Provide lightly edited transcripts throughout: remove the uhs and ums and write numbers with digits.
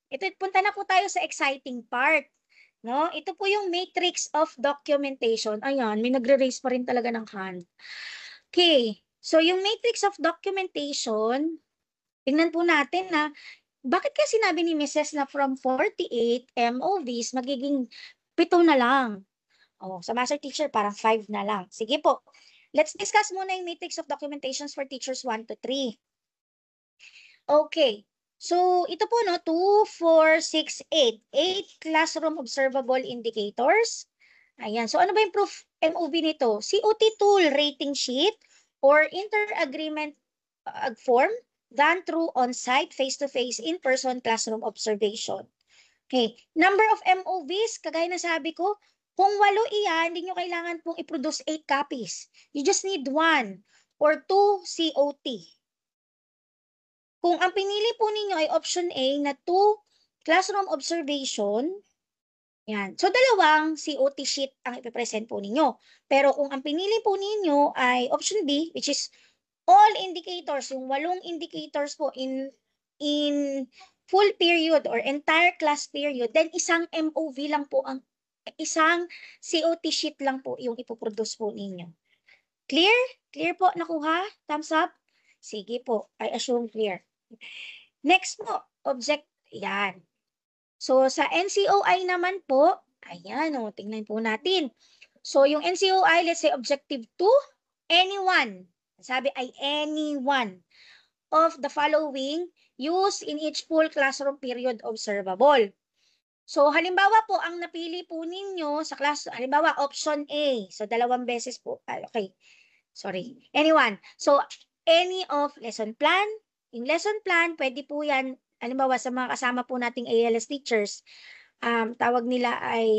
Ito, punta na po tayo sa exciting part. No? Ito po yung matrix of documentation. Ayan, may nagre-raise pa rin talaga ng hand. Okay. So, yung matrix of documentation, tingnan po natin na bakit kaya sinabi ni Mrs. na from 48 MOVs, magiging 7 na lang? Oh, sa master teacher, parang 5 na lang. Sige po. Let's discuss muna yung matrix of documentations for teachers 1 to 3. Okay. So, ito po, no, 2, 4, 6, 8. 8 classroom observable indicators. Ayan. So, ano ba yung proof MOV nito? COT tool rating sheet or inter-agreement form done through on-site, face-to-face, in-person classroom observation. Okay. Number of MOVs, kagaya na sabi ko, kung 8 iyan, hindi nyo kailangan pong i-produce 8 copies. You just need 1 or 2 COT. Kung ang pinili po ninyo ay option A na 2 classroom observation, yan. So, dalawang COT sheet ang ipipresent po ninyo. Pero kung ang pinili po ninyo ay option B, which is all indicators, yung 8 indicators po in full period or entire class period, then isang MOV lang po isang COT sheet lang po yung ipoproduce po ninyo. Clear? Clear po? Nakuha? Thumbs up? Sige po. I assume clear. Next po, object, yan. So, sa NCOI naman po, ayan o, tingnan po natin. So, yung NCOI, let's say objective 2, anyone. Sabi ay anyone of the following used in each full classroom period observable. So, halimbawa po, ang napili po ninyo sa class, halimbawa, option A. So, 2 beses po. Okay. Sorry. Anyone. So, any of lesson plan. Yung lesson plan, pwede po yan, halimbawa sa mga kasama po nating ALS teachers, tawag nila ay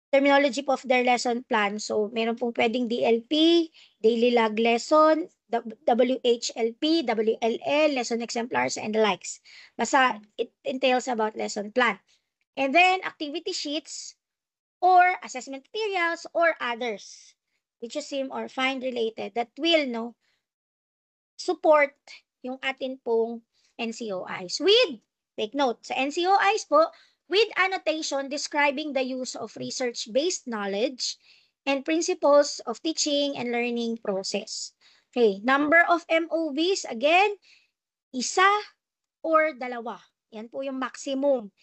terminology po of their lesson plan. So, meron pong pwedeng DLP, daily log lesson, WHLP, WLL, lesson exemplars, and the likes. Basta, it entails about lesson plan. And then, activity sheets, or assessment materials, or others, which you seem or find related that will support yung atin pong NCOIs. Take note, sa NCOIs po, with annotation describing the use of research-based knowledge and principles of teaching and learning process. Okay, number of MOVs, again, 1 or 2. Yan po yung maximum.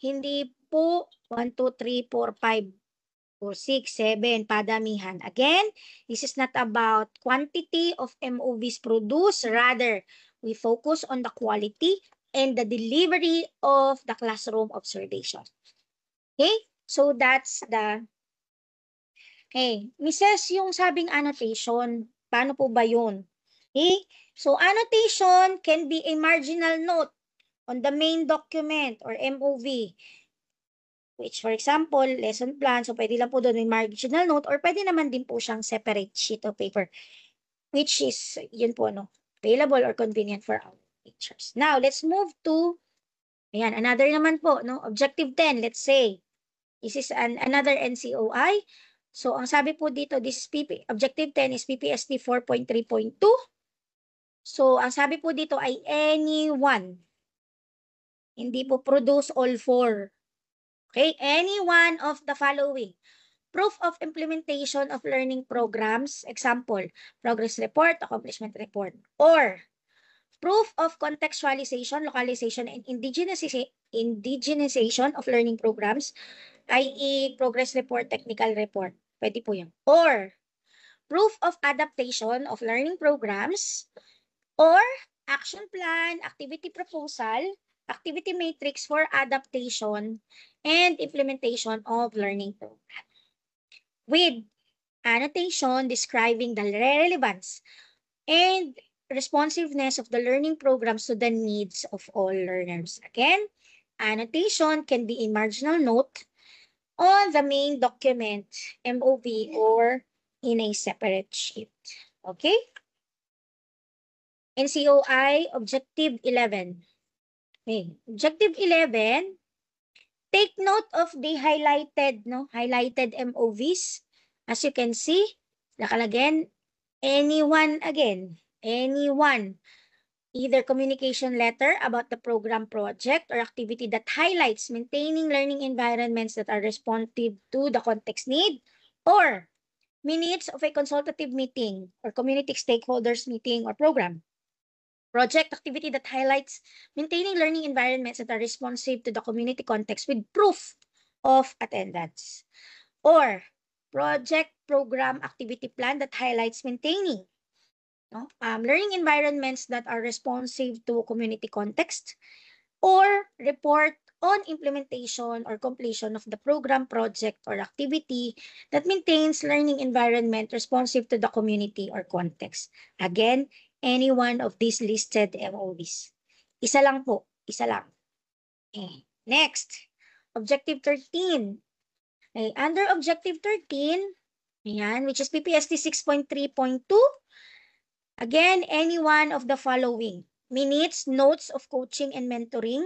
Hindi po 1, 2, 3, 4, 5, or 6, 7, padamihan. Again, this is not about quantity of MOVs produced. Rather, we focus on the quality and the delivery of the classroom observation. Okay? So, that's the... Okay. Mrs., yung sabing annotation, paano po ba yun? Okay? So, annotation can be a marginal note on the main document or MOV. Which, for example, lesson plan. So, pwede lang po doon may marginal note or pwede naman din po siyang separate sheet of paper. Which is, yun po, available or convenient for our teachers. Now, let's move to, ayan, another naman po, Objective 10, let's say. This is another NCOI. So, ang sabi po dito, this is Objective 10 is PPST 4.3.2. So, ang sabi po dito ay anyone. Hindi po produce all 4. Okay, any one of the following. Proof of implementation of learning programs, example, progress report, accomplishment report, or proof of contextualization, localization, and indigenization of learning programs, i.e. progress report, technical report. Pwede po yan. Or proof of adaptation of learning programs, or action plan, activity proposal, activity matrix for adaptation and implementation of learning program. With annotation describing the relevance and responsiveness of the learning programs to the needs of all learners. Again, annotation can be a marginal note on the main document, MOV, or in a separate sheet. Okay? NCOI, Objective 11. Okay. Objective 11, take note of the highlighted MOVs. As you can see, nakalagay anyone again. Anyone either communication letter about the program, project, or activity that highlights maintaining learning environments that are responsive to the context need, or minutes of a consultative meeting or community stakeholders meeting or program. Project activity that highlights maintaining learning environments that are responsive to the community context with proof of attendance. Or project program activity plan that highlights maintaining learning environments that are responsive to community context, or report on implementation or completion of the program, project, or activity that maintains learning environment responsive to the community or context. Again, any one of these listed MOVs. Isa lang po, isa lang. Okay. Next, Objective 13. Okay. Under Objective 13, ayan, which is PPST 6.3.2, again, any one of the following: minutes, notes of coaching and mentoring,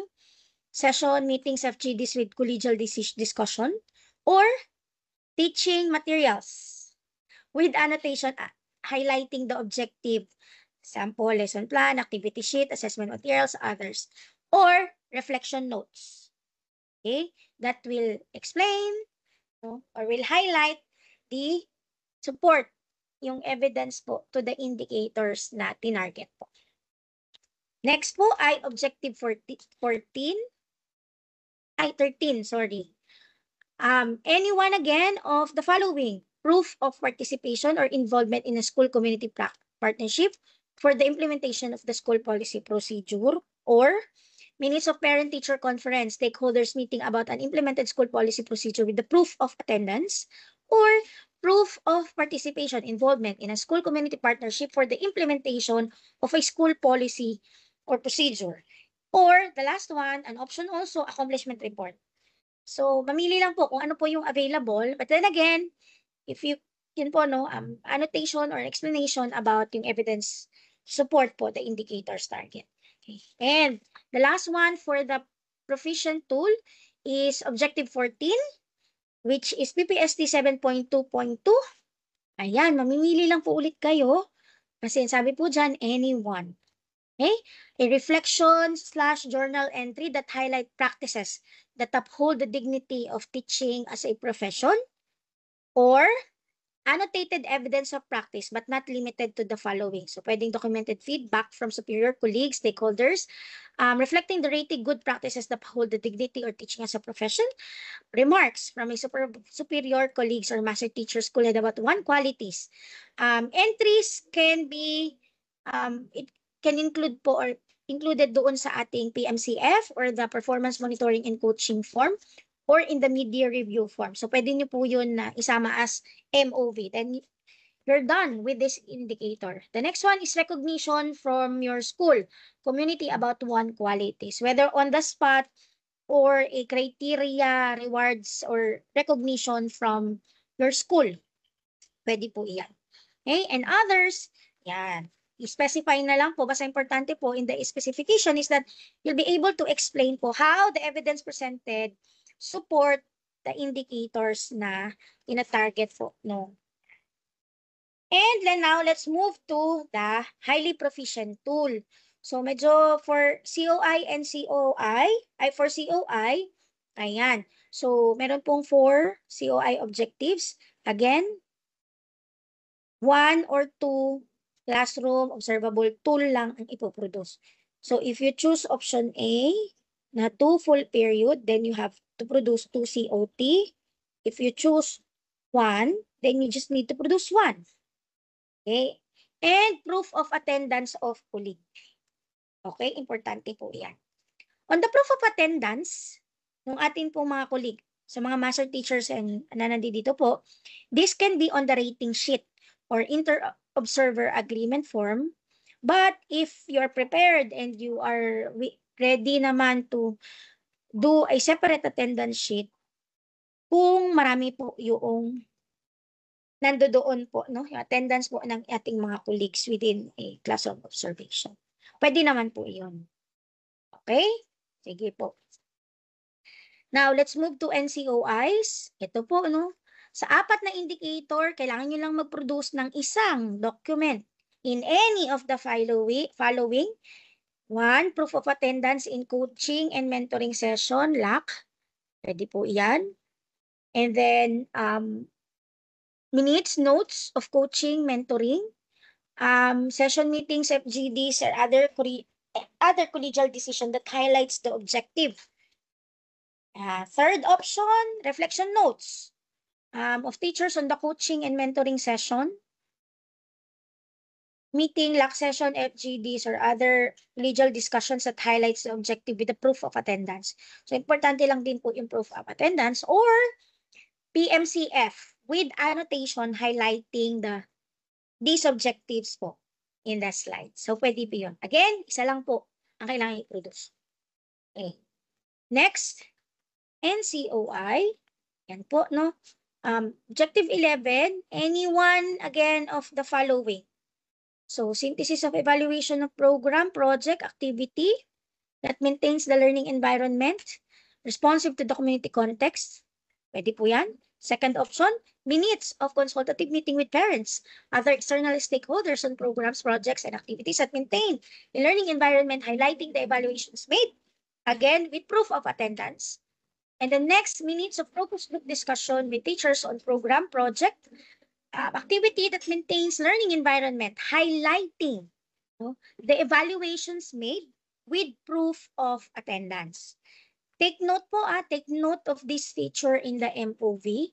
session, meetings, FGDs with collegial discussion, or teaching materials with annotation highlighting the objective, sample, lesson plan, activity sheet, assessment materials, others, or reflection notes. Okay? That will explain or will highlight the support, yung evidence po to the indicators na tinarget po. Next po ay Objective 13, sorry. Any one again of the following: proof of participation or involvement in a school community partnership for the implementation of the school policy procedure, or minutes of parent-teacher conference, stakeholders meeting about an implemented school policy procedure with the proof of attendance, or proof of participation, involvement in a school community partnership for the implementation of a school policy or procedure. Or the last one, an option also, accomplishment report. So, mamili lang po kung ano po yung available. But then again, if you, yun po, annotation or explanation about yung evidence support po, the indicators target. Okay. And the last one for the proficient tool is Objective 14, which is PPST 7.2.2. Ayan, mamimili lang po ulit kayo. Kasi sabi po dyan, anyone. Okay? A reflection/journal entry that highlight practices that uphold the dignity of teaching as a profession, or annotated evidence of practice but not limited to the following. So, pwedeng documented feedback from superior colleagues, stakeholders, reflecting the rated good practices that uphold the dignity or teaching as a profession, remarks from a superior colleagues or master teachers school head about one qualities. Entries can be, it can include po or included doon sa ating PMCF or the performance monitoring and coaching form, or in the media review form. So, pwede nyo po yun na isama as MOV. Then, you're done with this indicator. The next one is recognition from your school community about one qualities, whether on the spot or a criteria, rewards, or recognition from your school. Pwede po iyan. Okay? And others, yan. I-specify na lang po, basta importante po in the specification is that you'll be able to explain po how the evidence presented support the indicators na ina-target po. No? And then now, let's move to the highly proficient tool. So, medyo for COI and COI, for COI, ayan. So, meron pong 4 COI objectives. Again, 1 or 2 classroom observable tool lang ang ipoproduce. So, if you choose option A, na 2 full period, then you have to produce 2 COT. If you choose 1, then you just need to produce 1. Okay? And proof of attendance of colleague. Okay? Importante po yan. On the proof of attendance, ng atin pong mga colleague, sa mga master teachers and na nandito po, this can be on the rating sheet or inter-observer agreement form. But if you're prepared and you are ready naman to do a separate attendance sheet, kung marami po yung nandoon po, no? Yung attendance po ng ating mga colleagues within a classroom observation. Pwede naman po yun. Okay? Sige po. Now, let's move to NCOIs. Ito po, no? Sa 4 na indicator, kailangan nyo lang mag-produce ng isang document in any of the following 1, proof of attendance in coaching and mentoring session, LAC. Pwede po yan. And then, minutes, notes of coaching, mentoring, session meetings, FGDs, or other collegial decision that highlights the objective. Third option, reflection notes of teachers on the coaching and mentoring session, meeting, LAC session, FGDs, or other collegial discussions that highlights the objective with the proof of attendance. So, importante lang din po yung proof of attendance or PMCF with annotation highlighting these objectives po in the slide. So, pwede po yun. Again, isa lang po ang kailangan i-produce. Okay. Next, NCOI. Yan po, no? Objective 11, any one again of the following. So, synthesis of evaluation of program, project, activity that maintains the learning environment, responsive to the community context. Pwede po yan. Second option, minutes of consultative meeting with parents, other external stakeholders on programs, projects, and activities that maintain the learning environment, highlighting the evaluations made, again, with proof of attendance. And the next, minutes of focus group discussion with teachers on program, project, activity that maintains learning environment, highlighting the evaluations made with proof of attendance. Take note po, take note of this feature in the MOV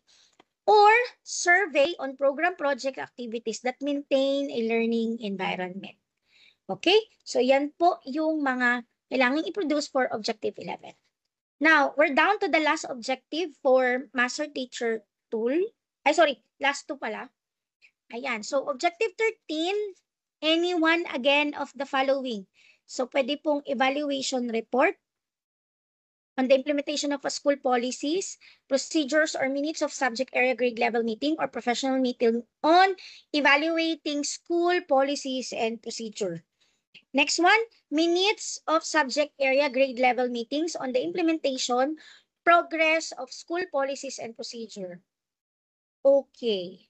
or survey on program project activities that maintain a learning environment. Okay? So yan po yung mga kailangan i-produce for Objective 11. Now, we're down to the last objective for Master Teacher Tool. Last two pala. Ayan. So, Objective 13, any one again of the following. So, pwede pong evaluation report on the implementation of a school policies, procedures, or minutes of subject area grade level meeting or professional meeting on evaluating school policies and procedure. Next one, minutes of subject area grade level meetings on the implementation, progress of school policies and procedure. Okay.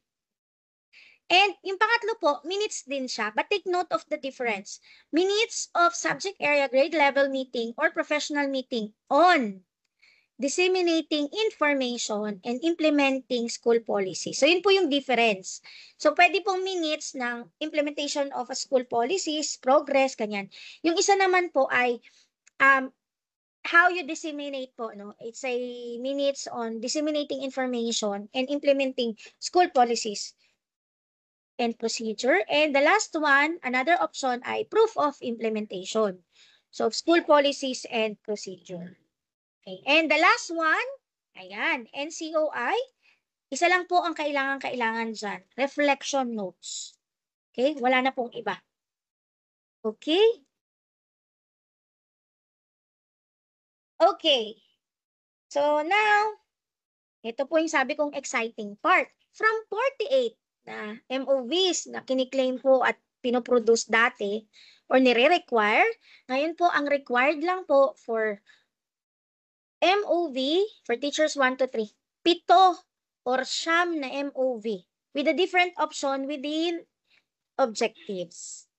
And yung pangatlo po, minutes din siya, but take note of the difference. Minutes of subject area grade level meeting or professional meeting on disseminating information and implementing school policy. So, yun po yung difference. So, pwede pong minutes ng implementation of a school policies, progress, ganyan. Yung isa naman po ay how you disseminate po, no? It's a minutes on disseminating information and implementing school policies and procedure. And the last one, another option ay proof of implementation. So, school policies and procedure. Okay. And the last one, ayan, NCOI, isa lang po ang kailangan dyan. Reflection notes. Okay? Wala na pong iba. Okay? Okay. So now, ito po yung sabi kong exciting part. From 48 na MOVs na kiniklaim po at pinoproduce dati or nire-require, ngayon po ang required lang po for MOV for teachers 1 to 3, 7 or 9 na MOV with a different option within objectives.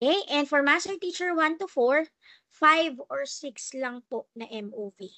Okay? And for master teacher 1 to 4, 5 or 6 lang po na MOV.